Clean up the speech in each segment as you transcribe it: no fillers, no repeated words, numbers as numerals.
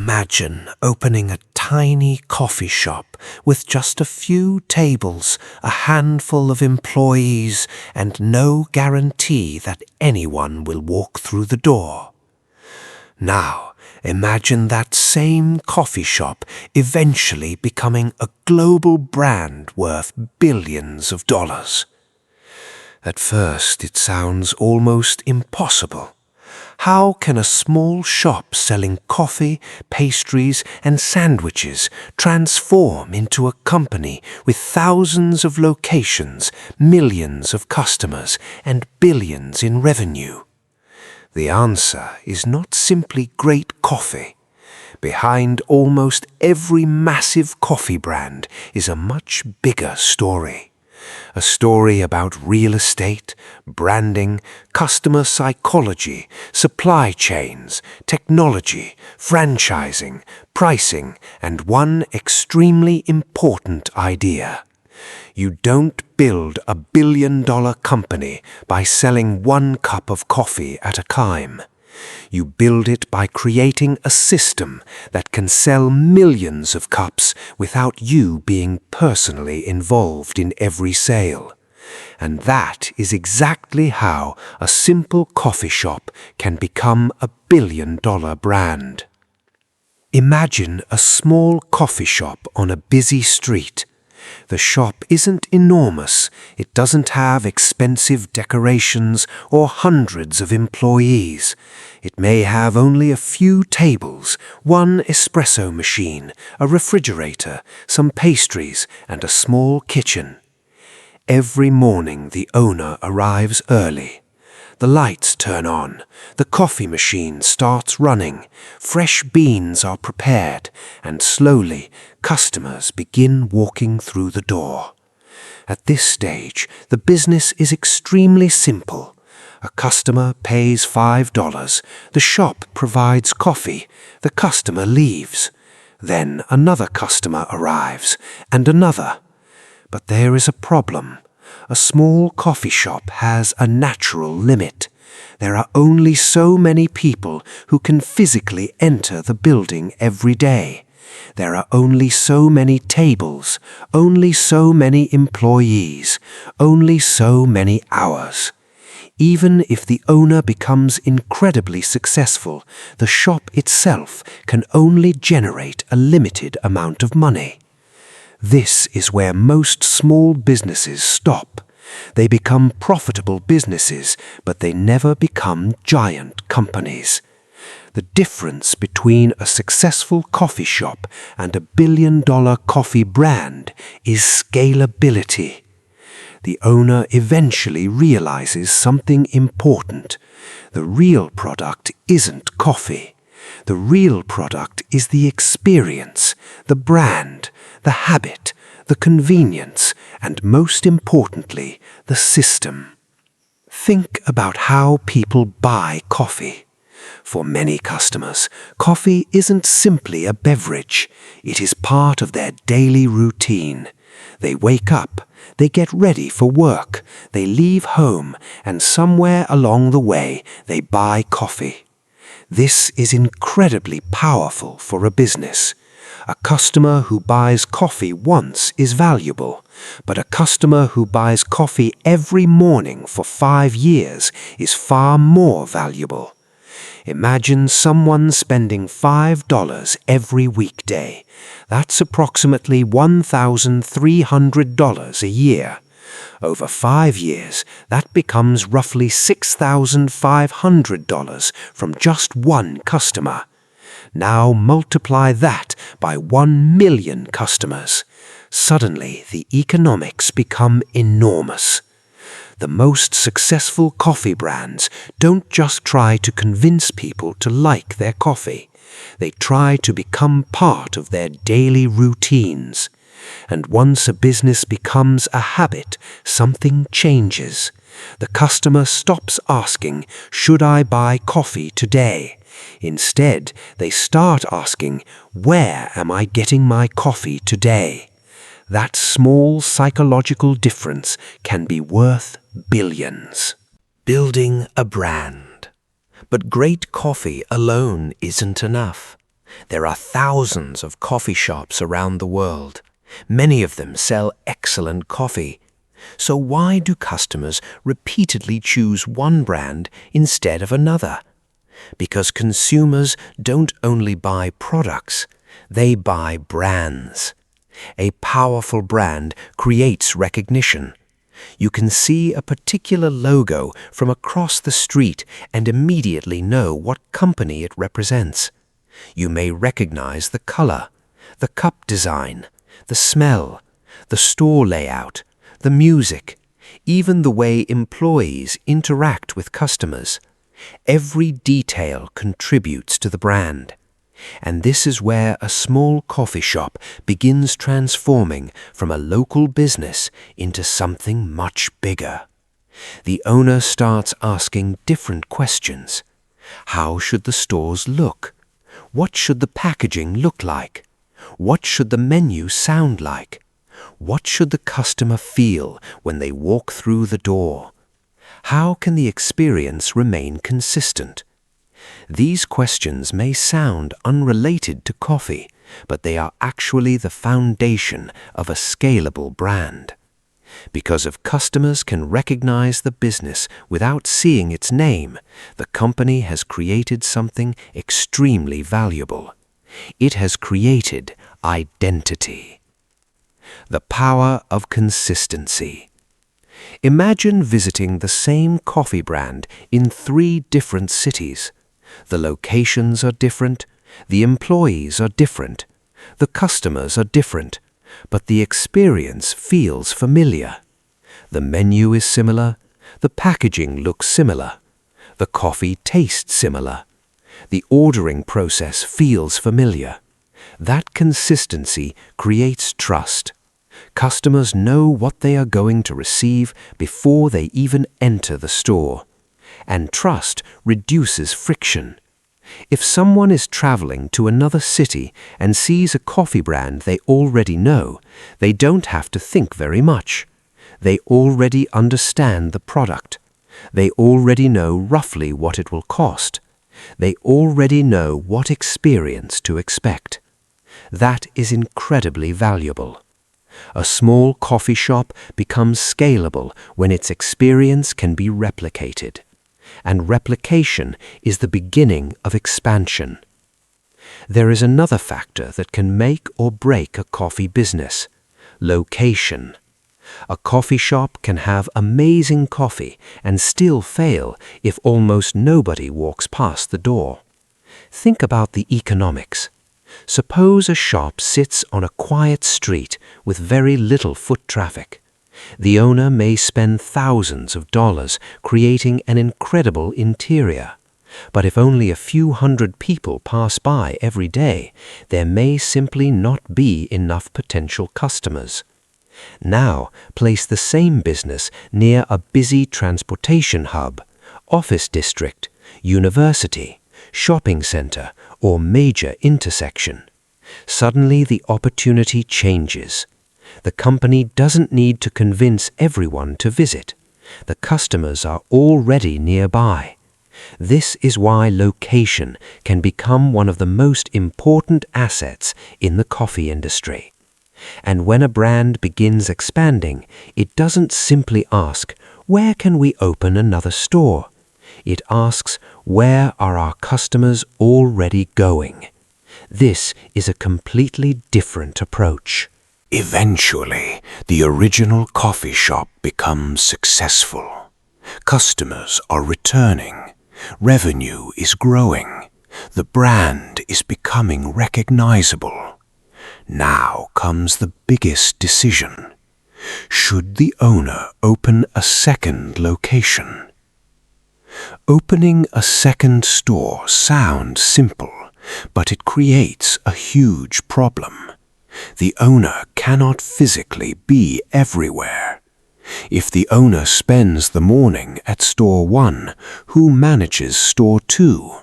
Imagine opening a tiny coffee shop with just a few tables, a handful of employees, and no guarantee that anyone will walk through the door. Now, imagine that same coffee shop eventually becoming a global brand worth billions of dollars. At first, it sounds almost impossible. How can a small shop selling coffee, pastries, and sandwiches transform into a company with thousands of locations, millions of customers, and billions in revenue? The answer is not simply great coffee. Behind almost every massive coffee brand is a much bigger story. A story about real estate, branding, customer psychology, supply chains, technology, franchising, pricing, and one extremely important idea. You don't build a billion-dollar company by selling one cup of coffee at a time. You build it by creating a system that can sell millions of cups without you being personally involved in every sale. And that is exactly how a simple coffee shop can become a billion-dollar brand. Imagine a small coffee shop on a busy street. The shop isn't enormous, it doesn't have expensive decorations or hundreds of employees. It may have only a few tables, one espresso machine, a refrigerator, some pastries, and a small kitchen. Every morning the owner arrives early. The lights turn on, the coffee machine starts running, fresh beans are prepared, and slowly customers begin walking through the door. At this stage, the business is extremely simple. A customer pays $5, the shop provides coffee, the customer leaves. Then another customer arrives, and another. But there is a problem. A small coffee shop has a natural limit. There are only so many people who can physically enter the building every day. There are only so many tables, only so many employees, only so many hours. Even if the owner becomes incredibly successful, the shop itself can only generate a limited amount of money. This is where most small businesses stop. They become profitable businesses, but they never become giant companies. The difference between a successful coffee shop and a billion-dollar coffee brand is scalability. The owner eventually realizes something important. The real product isn't coffee. The real product is the experience, the brand, the habit, the convenience, and most importantly, the system. Think about how people buy coffee. For many customers, coffee isn't simply a beverage. It is part of their daily routine. They wake up, they get ready for work, they leave home, and somewhere along the way, they buy coffee. This is incredibly powerful for a business. A customer who buys coffee once is valuable, but a customer who buys coffee every morning for 5 years is far more valuable. Imagine someone spending $5 every weekday. That's approximately $1,300 a year. Over 5 years, that becomes roughly $6,500 from just one customer. Now multiply that by 1 million customers. Suddenly, the economics become enormous. The most successful coffee brands don't just try to convince people to like their coffee. They try to become part of their daily routines. And once a business becomes a habit, something changes. The customer stops asking, "Should I buy coffee today?" Instead, they start asking, "Where am I getting my coffee today?" That small psychological difference can be worth billions. Building a brand. But great coffee alone isn't enough. There are thousands of coffee shops around the world. Many of them sell excellent coffee. So why do customers repeatedly choose one brand instead of another? Because consumers don't only buy products, they buy brands. A powerful brand creates recognition. You can see a particular logo from across the street and immediately know what company it represents. You may recognize the color, the cup design, the smell, the store layout, the music, even the way employees interact with customers. Every detail contributes to the brand. And this is where a small coffee shop begins transforming from a local business into something much bigger. The owner starts asking different questions. How should the stores look? What should the packaging look like? What should the menu sound like? What should the customer feel when they walk through the door? How can the experience remain consistent? These questions may sound unrelated to coffee, but they are actually the foundation of a scalable brand. Because if customers can recognize the business without seeing its name, the company has created something extremely valuable. It has created identity. The power of consistency. Imagine visiting the same coffee brand in 3 different cities. The locations are different, the employees are different, the customers are different, but the experience feels familiar. The menu is similar, the packaging looks similar, the coffee tastes similar, the ordering process feels familiar. That consistency creates trust. Customers know what they are going to receive before they even enter the store. And trust reduces friction. If someone is traveling to another city and sees a coffee brand they already know, they don't have to think very much. They already understand the product. They already know roughly what it will cost. They already know what experience to expect. That is incredibly valuable. A small coffee shop becomes scalable when its experience can be replicated. And replication is the beginning of expansion. There is another factor that can make or break a coffee business: location. A coffee shop can have amazing coffee and still fail if almost nobody walks past the door. Think about the economics. Suppose a shop sits on a quiet street with very little foot traffic. The owner may spend thousands of dollars creating an incredible interior. But if only a few hundred people pass by every day, there may simply not be enough potential customers. Now, place the same business near a busy transportation hub, office district, university, shopping center, or major intersection. Suddenly the opportunity changes. The company doesn't need to convince everyone to visit. The customers are already nearby. This is why location can become one of the most important assets in the coffee industry. And when a brand begins expanding, it doesn't simply ask, "Where can we open another store?" It asks, "Where are our customers already going?" This is a completely different approach. Eventually, the original coffee shop becomes successful. Customers are returning. Revenue is growing. The brand is becoming recognizable. Now comes the biggest decision. Should the owner open a second location? Opening a second store sounds simple, but it creates a huge problem. The owner cannot physically be everywhere. If the owner spends the morning at store 1, who manages store 2?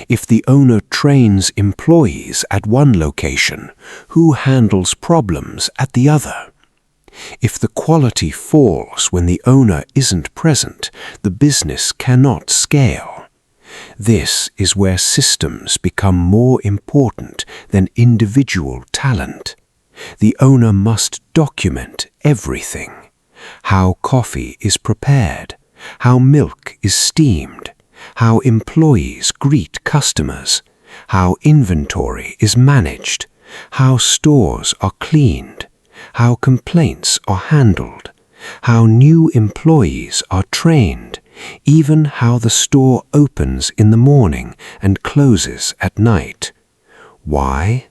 If the owner trains employees at one location, who handles problems at the other? If the quality falls when the owner isn't present, the business cannot scale. This is where systems become more important than individual talent. The owner must document everything: how coffee is prepared, how milk is steamed, how employees greet customers, how inventory is managed, how stores are cleaned, how complaints are handled, how new employees are trained, even how the store opens in the morning and closes at night. Why?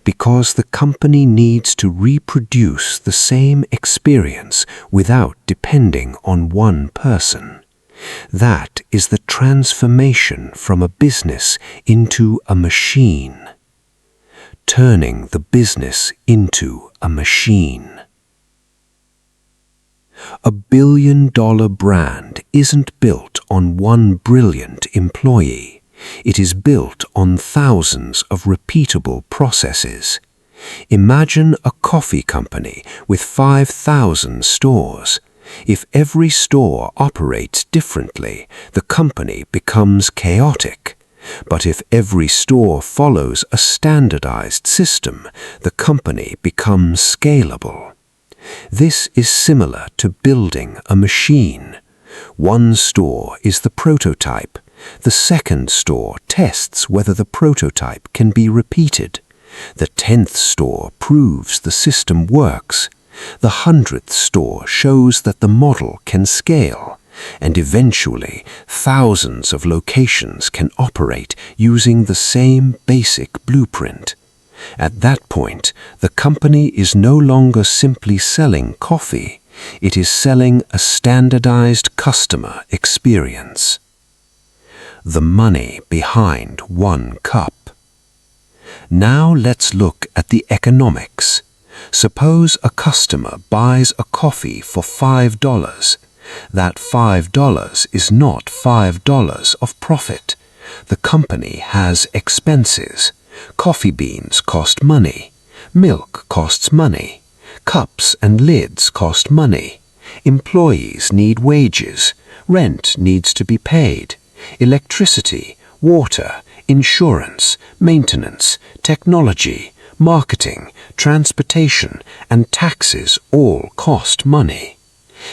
Because the company needs to reproduce the same experience without depending on one person. That is the transformation from a business into a machine. Turning the business into a machine. A billion-dollar brand isn't built on one brilliant employee. It is built on thousands of repeatable processes. Imagine a coffee company with 5,000 stores. If every store operates differently, the company becomes chaotic. But if every store follows a standardized system, the company becomes scalable. This is similar to building a machine. One store is the prototype. The second store tests whether the prototype can be repeated. The 10th store proves the system works. The 100th store shows that the model can scale. And eventually, thousands of locations can operate using the same basic blueprint. At that point, the company is no longer simply selling coffee. It is selling a standardized customer experience. The money behind one cup. Now let's look at the economics. Suppose a customer buys a coffee for $5. That $5 is not $5 of profit. The company has expenses. Coffee beans cost money. Milk costs money. Cups and lids cost money. Employees need wages. Rent needs to be paid. Electricity, water, insurance, maintenance, technology, marketing, transportation, and taxes all cost money.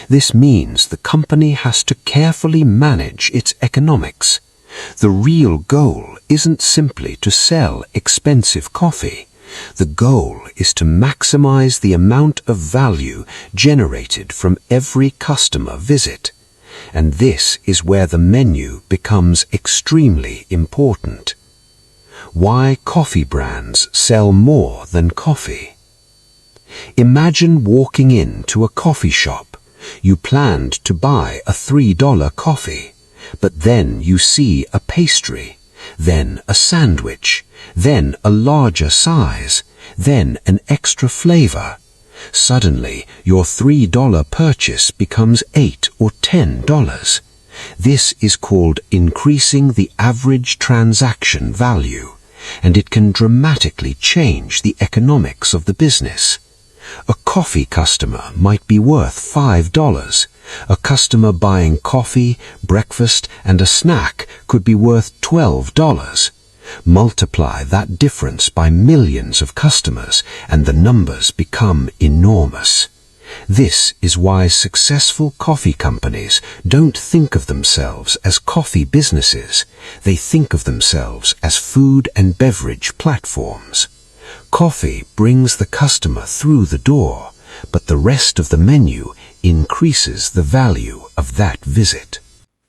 This means the company has to carefully manage its economics. The real goal isn't simply to sell expensive coffee. The goal is to maximize the amount of value generated from every customer visit. And this is where the menu becomes extremely important. Why coffee brands sell more than coffee. Imagine walking into a coffee shop. You planned to buy a $3 coffee, but then you see a pastry, then a sandwich, then a larger size, then an extra flavor. Suddenly, your $3 purchase becomes $8 or $10. This is called increasing the average transaction value, and it can dramatically change the economics of the business. A coffee customer might be worth $5. A customer buying coffee, breakfast, and a snack could be worth $12. Multiply that difference by millions of customers, and the numbers become enormous. This is why successful coffee companies don't think of themselves as coffee businesses. They think of themselves as food and beverage platforms. Coffee brings the customer through the door, but the rest of the menu increases the value of that visit.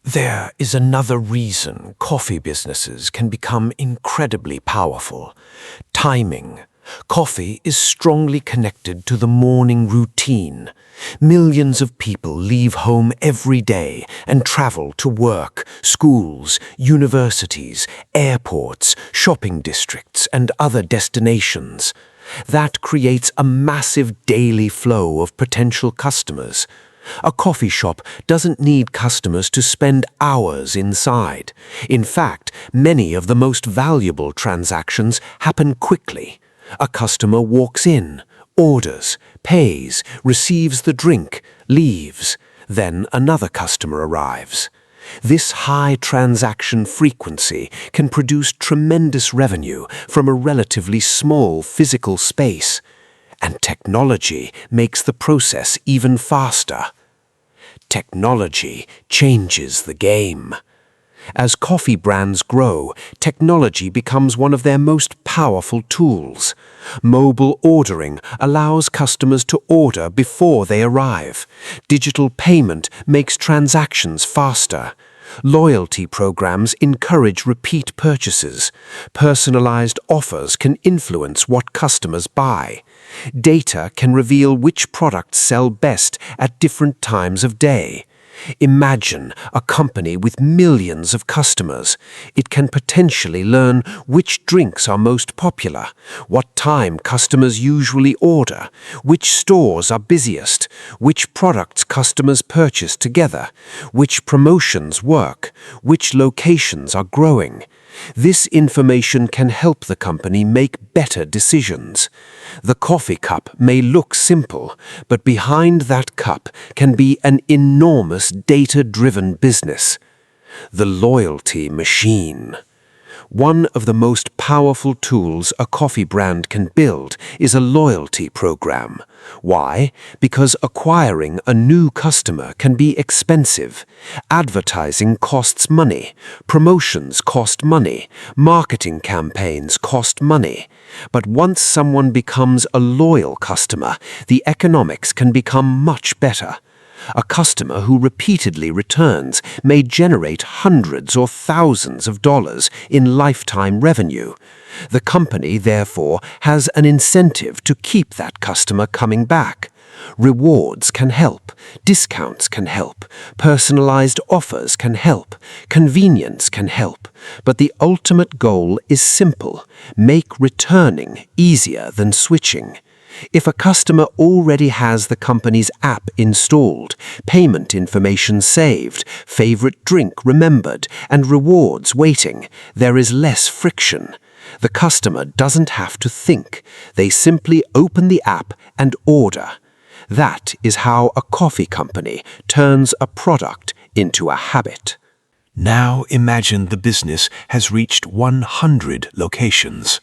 There is another reason coffee businesses can become incredibly powerful: timing. Coffee is strongly connected to the morning routine. Millions of people leave home every day and travel to work, schools, universities, airports, shopping districts, and other destinations. That creates a massive daily flow of potential customers. A coffee shop doesn't need customers to spend hours inside. In fact, many of the most valuable transactions happen quickly. A customer walks in, orders, pays, receives the drink, leaves. Then another customer arrives. This high transaction frequency can produce tremendous revenue from a relatively small physical space, and technology makes the process even faster. Technology changes the game. As coffee brands grow, technology becomes one of their most powerful tools. Mobile ordering allows customers to order before they arrive. Digital payment makes transactions faster. Loyalty programs encourage repeat purchases. Personalized offers can influence what customers buy. Data can reveal which products sell best at different times of day. Imagine a company with millions of customers. It can potentially learn which drinks are most popular, what time customers usually order, which stores are busiest, which products customers purchase together, which promotions work, which locations are growing. This information can help the company make better decisions. The coffee cup may look simple, but behind that cup can be an enormous data-driven business. The loyalty machine. One of the most powerful tools a coffee brand can build is a loyalty program. Why? Because acquiring a new customer can be expensive. Advertising costs money. Promotions cost money. Marketing campaigns cost money. But once someone becomes a loyal customer, the economics can become much better. A customer who repeatedly returns may generate hundreds or thousands of dollars in lifetime revenue. The company, therefore, has an incentive to keep that customer coming back. Rewards can help, discounts can help, personalized offers can help, convenience can help, but the ultimate goal is simple: make returning easier than switching. If a customer already has the company's app installed, payment information saved, favorite drink remembered, and rewards waiting, there is less friction. The customer doesn't have to think. They simply open the app and order. That is how a coffee company turns a product into a habit. Now imagine the business has reached 100 locations.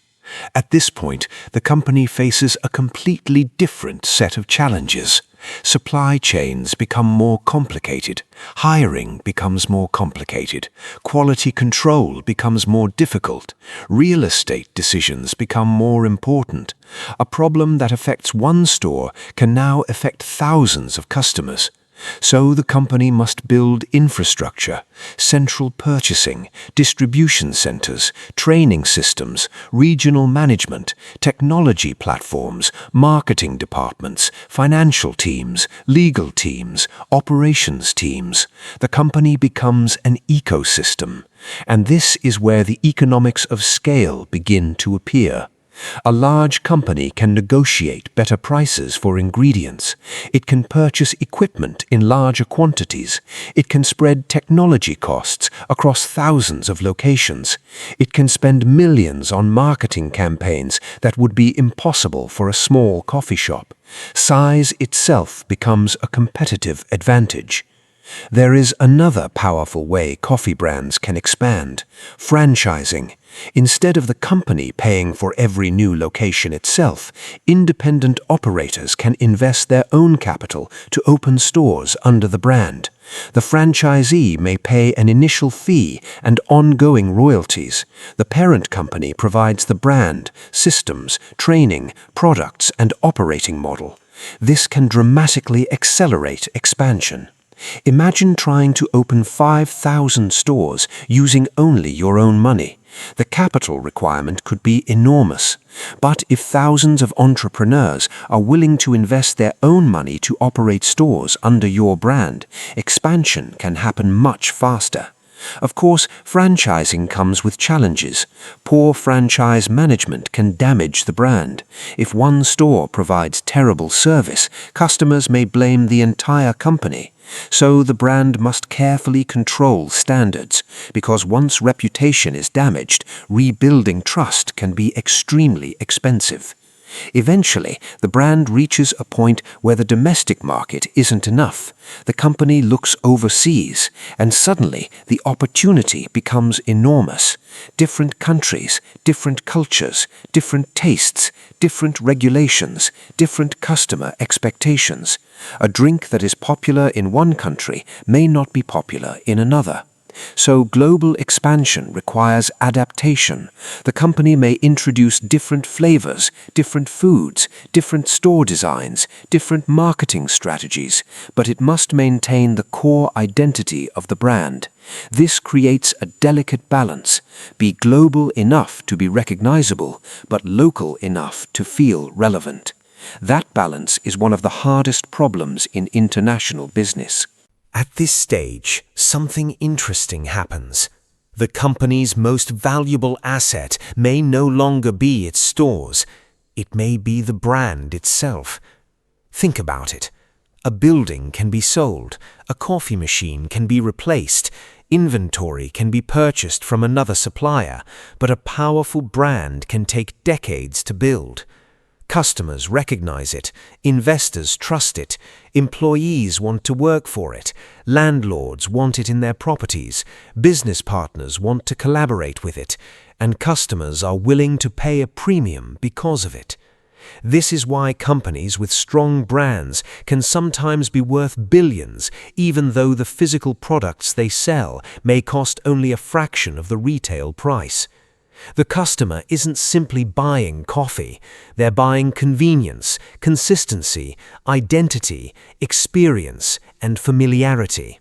At this point, the company faces a completely different set of challenges. Supply chains become more complicated, hiring becomes more complicated, quality control becomes more difficult, real estate decisions become more important. A problem that affects one store can now affect thousands of customers. So the company must build infrastructure, central purchasing, distribution centers, training systems, regional management, technology platforms, marketing departments, financial teams, legal teams, operations teams. The company becomes an ecosystem, and this is where the economics of scale begin to appear. A large company can negotiate better prices for ingredients. It can purchase equipment in larger quantities. It can spread technology costs across thousands of locations. It can spend millions on marketing campaigns that would be impossible for a small coffee shop. Size itself becomes a competitive advantage. There is another powerful way coffee brands can expand: franchising. Instead of the company paying for every new location itself, independent operators can invest their own capital to open stores under the brand. The franchisee may pay an initial fee and ongoing royalties. The parent company provides the brand, systems, training, products, and operating model. This can dramatically accelerate expansion. Imagine trying to open 5,000 stores using only your own money. The capital requirement could be enormous. But if thousands of entrepreneurs are willing to invest their own money to operate stores under your brand, expansion can happen much faster. Of course, franchising comes with challenges. Poor franchise management can damage the brand. If one store provides terrible service, customers may blame the entire company. So the brand must carefully control standards, because once reputation is damaged, rebuilding trust can be extremely expensive. Eventually, the brand reaches a point where the domestic market isn't enough. The company looks overseas, and suddenly the opportunity becomes enormous. Different countries, different cultures, different tastes, different regulations, different customer expectations. A drink that is popular in one country may not be popular in another. So global expansion requires adaptation. The company may introduce different flavors, different foods, different store designs, different marketing strategies, but it must maintain the core identity of the brand. This creates a delicate balance. Be global enough to be recognizable, but local enough to feel relevant. That balance is one of the hardest problems in international business. At this stage, something interesting happens. The company's most valuable asset may no longer be its stores. It may be the brand itself. Think about it. A building can be sold, a coffee machine can be replaced, inventory can be purchased from another supplier, but a powerful brand can take decades to build. Customers recognize it, investors trust it, employees want to work for it, landlords want it in their properties, business partners want to collaborate with it, and customers are willing to pay a premium because of it. This is why companies with strong brands can sometimes be worth billions, even though the physical products they sell may cost only a fraction of the retail price. The customer isn't simply buying coffee, they're buying convenience, consistency, identity, experience, and familiarity.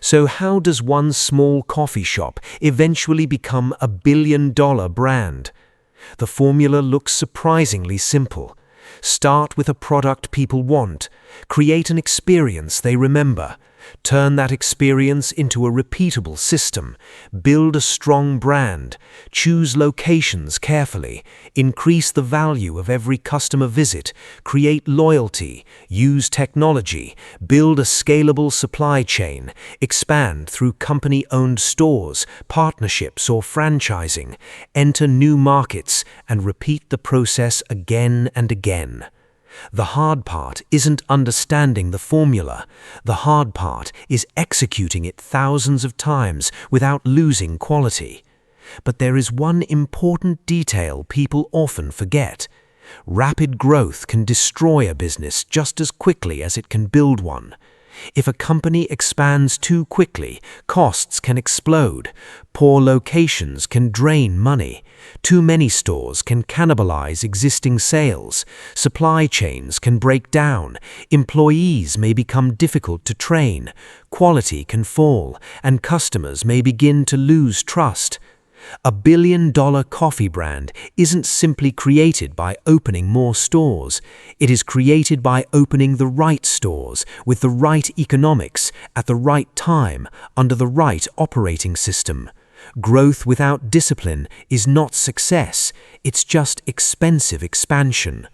So how does one small coffee shop eventually become a billion-dollar brand? The formula looks surprisingly simple. Start with a product people want, create an experience they remember, turn that experience into a repeatable system, build a strong brand, choose locations carefully, increase the value of every customer visit, create loyalty, use technology, build a scalable supply chain, expand through company-owned stores, partnerships or franchising, enter new markets, and repeat the process again and again. The hard part isn't understanding the formula. The hard part is executing it thousands of times without losing quality. But there is one important detail people often forget. Rapid growth can destroy a business just as quickly as it can build one. If a company expands too quickly, costs can explode. Poor locations can drain money. Too many stores can cannibalize existing sales. Supply chains can break down. Employees may become difficult to train. Quality can fall, and customers may begin to lose trust. A billion-dollar coffee brand isn't simply created by opening more stores. It is created by opening the right stores with the right economics at the right time under the right operating system. Growth without discipline is not success, it's just expensive expansion.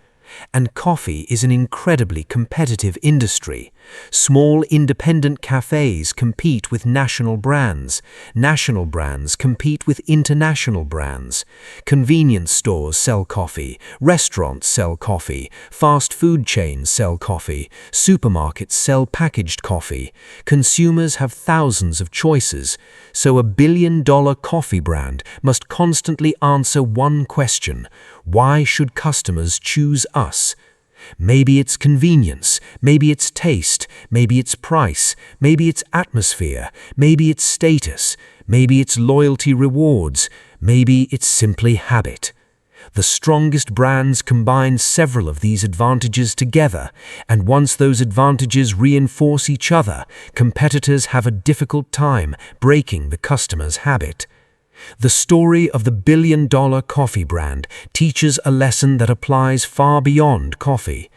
And coffee is an incredibly competitive industry. Small independent cafes compete with national brands. National brands compete with international brands. Convenience stores sell coffee. Restaurants sell coffee. Fast food chains sell coffee. Supermarkets sell packaged coffee. Consumers have thousands of choices. So a billion-dollar coffee brand must constantly answer one question: why should customers choose us? Maybe it's convenience, maybe it's taste, maybe it's price, maybe it's atmosphere, maybe it's status, maybe it's loyalty rewards, maybe it's simply habit. The strongest brands combine several of these advantages together, and once those advantages reinforce each other, competitors have a difficult time breaking the customer's habit. The story of the billion-dollar coffee brand teaches a lesson that applies far beyond coffee.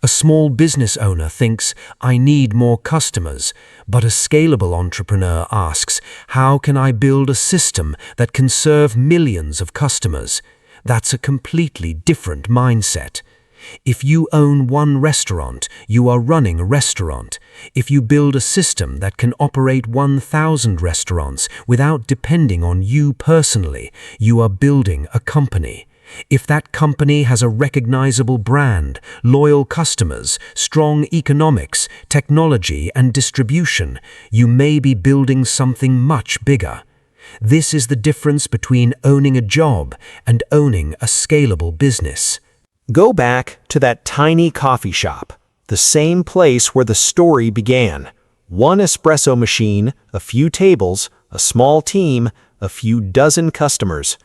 A small business owner thinks, "I need more customers," but a scalable entrepreneur asks, "How can I build a system that can serve millions of customers?" That's a completely different mindset. If you own one restaurant, you are running a restaurant. If you build a system that can operate 1,000 restaurants without depending on you personally, you are building a company. If that company has a recognizable brand, loyal customers, strong economics, technology, and distribution, you may be building something much bigger. This is the difference between owning a job and owning a scalable business. Go back to that tiny coffee shop, the same place where the story began. One espresso machine, a few tables, a small team, a few dozen customers.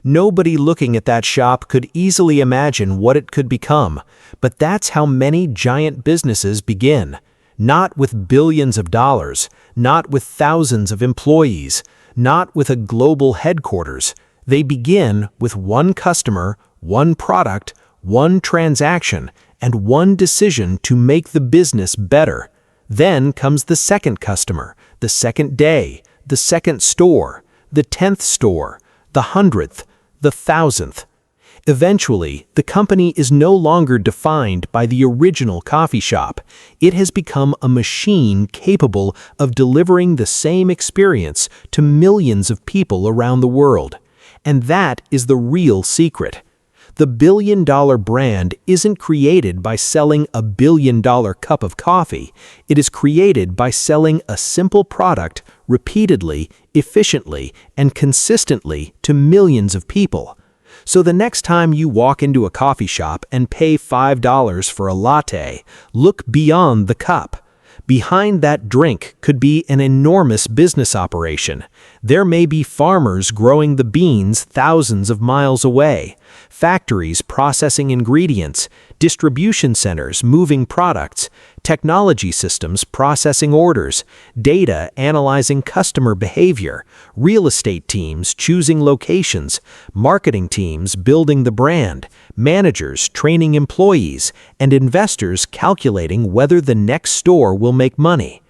Nobody looking at that shop could easily imagine what it could become, but that's how many giant businesses begin. Not with billions of dollars, not with thousands of employees, not with a global headquarters. They begin with one customer, one product, one transaction, and one decision to make the business better. Then comes the second customer, the second day, the second store, the 10th store, the 100th, the 1000th. Eventually, the company is no longer defined by the original coffee shop. It has become a machine capable of delivering the same experience to millions of people around the world. And that is the real secret. The billion-dollar brand isn't created by selling a billion-dollar cup of coffee. It is created by selling a simple product repeatedly, efficiently, and consistently to millions of people. So the next time you walk into a coffee shop and pay $5 for a latte, look beyond the cup. Behind that drink could be an enormous business operation. There may be farmers growing the beans thousands of miles away, factories processing ingredients, distribution centers moving products, technology systems processing orders, data analyzing customer behavior, real estate teams choosing locations, marketing teams building the brand, managers training employees, and investors calculating whether the next store will make money.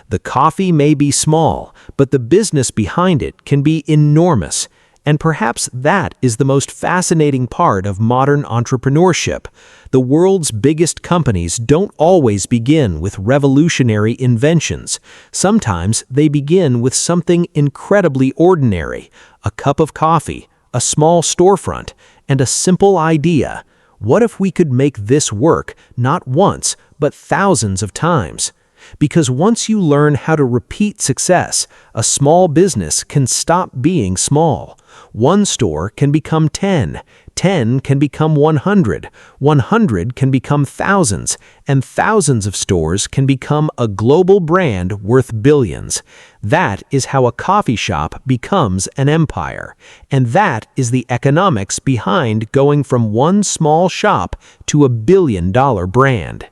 The coffee may be small, but the business behind it can be enormous. And perhaps that is the most fascinating part of modern entrepreneurship. The world's biggest companies don't always begin with revolutionary inventions. Sometimes they begin with something incredibly ordinary: a cup of coffee, a small storefront, and a simple idea. What if we could make this work not once, but thousands of times? Because once you learn how to repeat success, a small business can stop being small. One store can become 10, 10 can become 100, 100 can become thousands, and thousands of stores can become a global brand worth billions. That is how a coffee shop becomes an empire. And that is the economics behind going from one small shop to a billion-dollar brand.